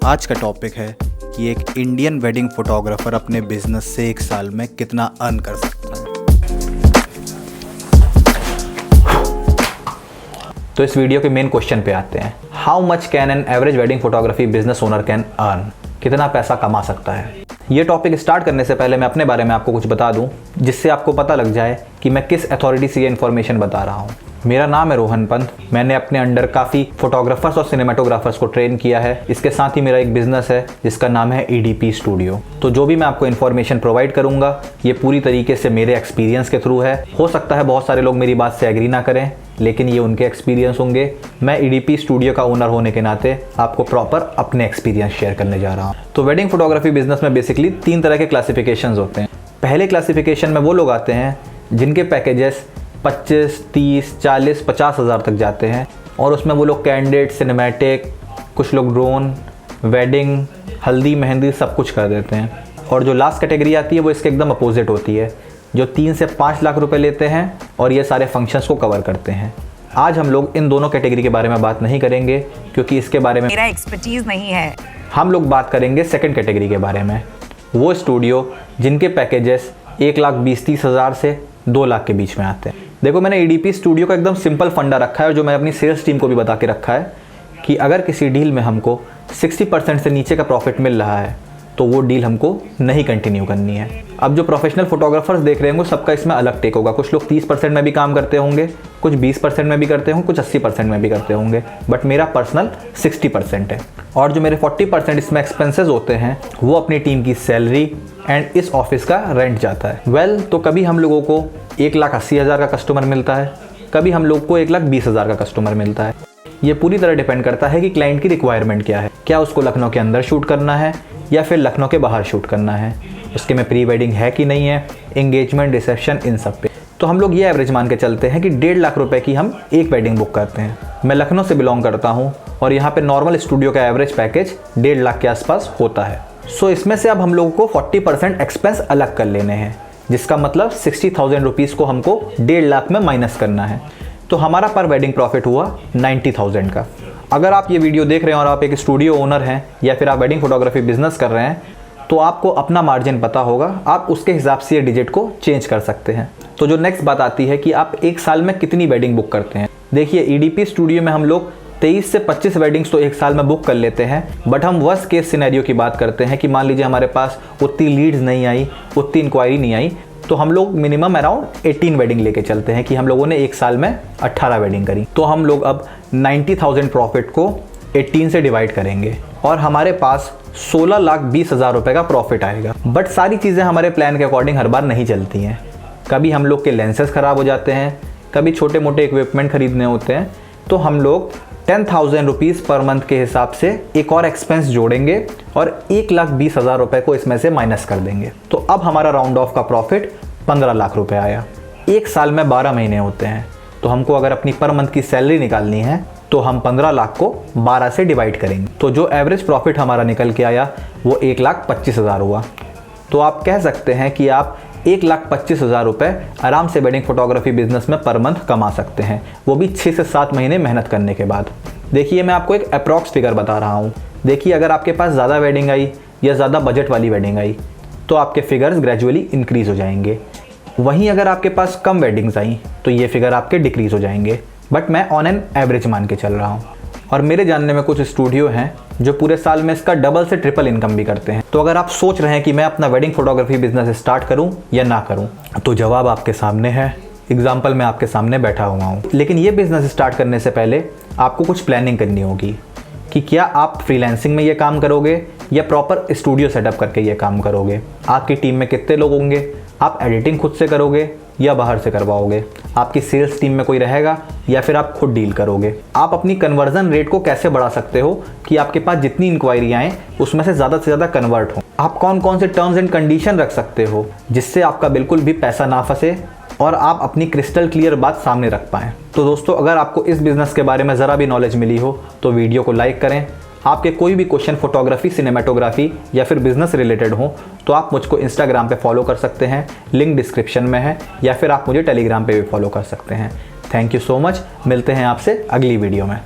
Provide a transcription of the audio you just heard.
आज का टॉपिक है कि एक इंडियन वेडिंग फोटोग्राफर अपने बिजनेस से एक साल में कितना अर्न कर सकता है। तो इस वीडियो के मेन क्वेश्चन पे आते हैं। How much can an average wedding photography business owner can earn? कितना पैसा कमा सकता है? ये टॉपिक स्टार्ट करने से पहले मैं अपने बारे में आपको कुछ बता दूं, जिससे आपको पता लग जाए कि मैं किस अथॉरिटी से ये इन्फॉर्मेशन बता रहा हूँ। मेरा नाम है रोहन पंत। मैंने अपने अंडर काफ़ी फोटोग्राफर्स और सिनेमाटोग्राफर्स को ट्रेन किया है। इसके साथ ही मेरा एक बिजनेस है जिसका नाम है EDP स्टूडियो। तो जो भी मैं आपको इन्फॉर्मेशन प्रोवाइड करूंगा ये पूरी तरीके से मेरे एक्सपीरियंस के थ्रू है। हो सकता है बहुत सारे लोग मेरी बात से एग्री ना करें, लेकिन ये उनके एक्सपीरियंस होंगे। मैं EDP स्टूडियो का ओनर होने के नाते आपको प्रॉपर अपने एक्सपीरियंस शेयर करने जा रहा हूँ। तो वेडिंग फोटोग्राफी बिजनेस में बेसिकली 3 तरह के क्लासिफिकेशंस होते हैं। पहले क्लासिफिकेशन में वो लोग आते हैं जिनके पैकेजेस 25, 30, 40, 50 हज़ार तक जाते हैं, और उसमें वो लोग कैंडिड, सिनेमैटिक, कुछ लोग ड्रोन, वेडिंग, हल्दी, मेहंदी सब कुछ कर देते हैं। और जो लास्ट कैटेगरी आती है वो इसके एकदम अपोजिट होती है, जो 3 से 5 लाख रुपए लेते हैं और ये सारे फंक्शंस को कवर करते हैं। आज हम लोग इन दोनों कैटेगरी के बारे में बात नहीं करेंगे क्योंकि इसके बारे में मेरा एक्सपर्टीज नहीं है। हम लोग बात करेंगे सेकंड कैटेगरी के बारे में। वो स्टूडियो जिनके पैकेजेस 1,20,30 हज़ार से 2 लाख के बीच में आते हैं। देखो, मैंने EDP स्टूडियो का एकदम सिंपल फंडा रखा है, और जो मैं अपनी सेल्स टीम को भी बता के रखा है कि अगर किसी डील में हमको 60% से नीचे का प्रॉफिट मिल रहा है तो वो डील हमको नहीं कंटिन्यू करनी है। अब जो प्रोफेशनल फोटोग्राफर्स देख रहे होंगे सबका इसमें अलग टेक होगा। कुछ लोग 30% में भी काम करते होंगे, कुछ 20% में भी करते होंगे, कुछ 80% में भी करते होंगे, बट मेरा पर्सनल 60% है। और जो मेरे 40% इसमें एक्सपेंसेस होते हैं वो अपनी टीम की सैलरी एंड इस ऑफिस का रेंट जाता है। तो कभी हम लोगों को 1,80,000 का कस्टमर मिलता है, कभी हम लोग को 1,20,000 का कस्टमर मिलता है। ये पूरी तरह डिपेंड करता है कि क्लाइंट की रिक्वायरमेंट क्या है। क्या उसको लखनऊ के अंदर शूट करना है या फिर लखनऊ के बाहर शूट करना है, उसके में प्री वेडिंग है कि नहीं है, एंगेजमेंट, रिसेप्शन, इन सब पे। तो हम लोग ये एवरेज मान के चलते हैं कि 1.5 लाख रुपए की हम एक वेडिंग बुक करते हैं। मैं लखनऊ से बिलोंग करता हूँ और यहाँ पे नॉर्मल स्टूडियो का एवरेज पैकेज 1.5 लाख के आसपास होता है। सो इसमें से अब हम लोगों को 40% एक्सपेंस अलग कर लेने हैं, जिसका मतलब 60,000 रुपीज़ को हमको 1.5 लाख में माइनस करना है। तो हमारा पर वेडिंग प्रॉफिट हुआ 90,000 का। अगर आप ये वीडियो देख रहे हैं और आप एक स्टूडियो ओनर हैं या फिर आप वेडिंग फोटोग्राफी बिजनेस कर रहे हैं तो आपको अपना मार्जिन पता होगा, आप उसके हिसाब से ये डिजिट को चेंज कर सकते हैं। तो जो नेक्स्ट बात आती है कि आप एक साल में कितनी वेडिंग बुक करते हैं। देखिए, EDP स्टूडियो में हम लोग 23 से 25 वेडिंग्स तो एक साल में बुक कर लेते हैं, बट हम वर्स्ट केस सिनेरियो की बात करते हैं कि मान लीजिए हमारे पास उतनी लीड्स नहीं आई, उतनी इंक्वायरी नहीं आई, तो हम लोग मिनिमम अराउंड 18 वेडिंग लेके चलते हैं कि हम लोगों ने एक साल में 18 वेडिंग करी। तो हम लोग अब 90,000 प्रॉफिट को 18 से डिवाइड करेंगे और हमारे पास 16,20,000 रुपये का प्रॉफिट आएगा। बट सारी चीज़ें हमारे प्लान के अकॉर्डिंग हर बार नहीं चलती हैं। कभी हम लोग के लेंसेज ख़राब हो जाते हैं, कभी छोटे मोटे इक्विपमेंट खरीदने होते हैं, तो हम लोग 10,000 रुपीज़ पर मंथ के हिसाब से एक और एक्सपेंस जोड़ेंगे और 1,20,000 रुपये को इसमें से माइनस कर देंगे। तो अब हमारा राउंड ऑफ का प्रॉफिट 15 लाख रुपए आया। एक साल में 12 महीने होते हैं, तो हमको अगर अपनी पर मंथ की सैलरी निकालनी है तो हम 15 लाख को 12 से डिवाइड करेंगे। तो जो एवरेज प्रॉफिट हमारा निकल के आया वो 1,25,000 हुआ। तो आप कह सकते हैं कि आप 1,25,000 रुपये आराम से वेडिंग फोटोग्राफी बिजनेस में पर मंथ कमा सकते हैं, वो भी 6 से 7 महीने मेहनत करने के बाद। देखिए, मैं आपको एक अप्रॉक्स फिगर बता रहा हूँ। देखिए, अगर आपके पास ज़्यादा वेडिंग आई या ज़्यादा बजट वाली वेडिंग आई तो आपके फिगर्स ग्रेजुअली इंक्रीज़ हो जाएंगे। वहीं अगर आपके पास कम वेडिंग्स आई तो ये फिगर आपके डिक्रीज़ हो जाएंगे। बट मैं ऑन एन एवरेज मान के चल रहा हूँ, और मेरे जानने में कुछ स्टूडियो हैं जो पूरे साल में इसका डबल से ट्रिपल इनकम भी करते हैं। तो अगर आप सोच रहे हैं कि मैं अपना वेडिंग फोटोग्राफी बिजनेस स्टार्ट करूं या ना करूं, तो जवाब आपके सामने है। एग्जाम्पल मैं आपके सामने बैठा हुआ हूं। लेकिन ये बिजनेस स्टार्ट करने से पहले आपको कुछ प्लानिंग करनी होगी कि क्या आप फ्रीलांसिंग में ये काम करोगे या प्रॉपर स्टूडियो सेटअप करके ये काम करोगे। आपकी टीम में कितने लोग होंगे, आप एडिटिंग खुद से करोगे या बाहर से करवाओगे, आपकी सेल्स टीम में कोई रहेगा या फिर आप खुद डील करोगे। आप अपनी कन्वर्जन रेट को कैसे बढ़ा सकते हो कि आपके पास जितनी इंक्वायरी आए उसमें से ज़्यादा कन्वर्ट हो। आप कौन कौन से टर्म्स एंड कंडीशन रख सकते हो जिससे आपका बिल्कुल भी पैसा ना फंसे और आप अपनी क्रिस्टल क्लियर बात सामने रख पाएँ। तो दोस्तों, अगर आपको इस बिज़नेस के बारे में ज़रा भी नॉलेज मिली हो तो वीडियो को लाइक करें। आपके कोई भी क्वेश्चन फोटोग्राफी, सिनेमेटोग्राफी या फिर बिजनेस रिलेटेड हो तो आप मुझको इंस्टाग्राम पे फॉलो कर सकते हैं, लिंक डिस्क्रिप्शन में है, या फिर आप मुझे टेलीग्राम पे भी फॉलो कर सकते हैं। Thank you so much. मिलते हैं आपसे अगली वीडियो में।